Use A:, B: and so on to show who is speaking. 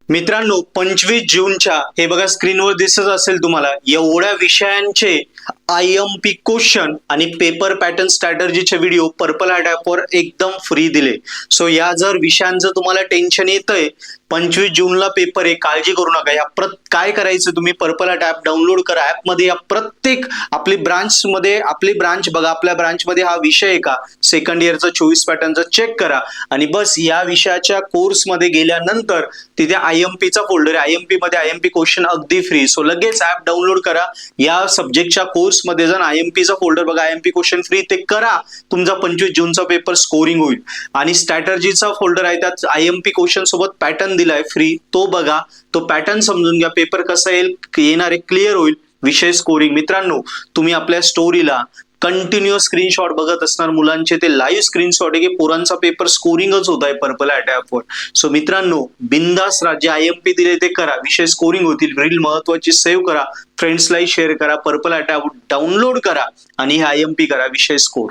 A: मित्रांनो, 25 जूनच्या हे बघा स्क्रीनवर दिसत असेल तुम्हाला एवढ्या विषयांचे IMP क्वेश्चन आणि पेपर पॅटर्न स्ट्रॅटर्जीचे व्हिडिओ पर्पल हॅट ॲपवर एकदम फ्री दिले. सो या जर विषयांचं तुम्हाला टेन्शन येतंय, 25 जूनला पेपर आहे, काळजी करू नका. काय करायचं, तुम्ही पर्पल हॅट ॲप डाउनलोड करा. ॲपमध्ये या प्रत्येक आपली ब्रांच बघा, आपल्या ब्रांचमध्ये हा विषय आहे का, सेकंड इयरचा 24 पॅटर्नचा चेक करा आणि बस या विषयाच्या कोर्समध्ये गेल्यानंतर तिथे IMPचा फोल्डर आहे. IMP मध्ये IMP क्वेश्चन अगदी फ्री. सो लगेच ॲप डाउनलोड करा. या सब्जेक्टच्या कोर्समध्ये जर IMPचा फोल्डर बघा, IMP क्वेश्चन फ्री, ते करा. तुमचा 25 जूनचा पेपर स्कोरिंग होईल. आणि स्ट्रॅटर्जीचा फोल्डर आहे, त्यात IMP क्वेश्चन सोबत पॅटर्न दिलाय फ्री, तो बघा. तो पॅटर्न समजून घ्या. पेपर कसा येणार आहे, क्लिअर होईल. विषय स्कोरिंग. मित्रांनो, तुम्ही आपल्या स्टोरीला कंटिन्युअस स्क्रीनशॉट बघत असणार मुलांचे, ते लाईव्ह स्क्रीनशॉट आहे की पोरांचा पेपर स्कोरिंगच होत आहे पर्पल हॅट ॲपवर. सो मित्रांनो, बिंदास जे IMP दिले ते करा, विषय स्कोरिंग होतील. रील महत्वाची सेव्ह करा, फ्रेंड्सलाही शेअर करा, पर्पल हॅट ॲप डाउनलोड करा आणि हे IMP करा, विषय स्कोर.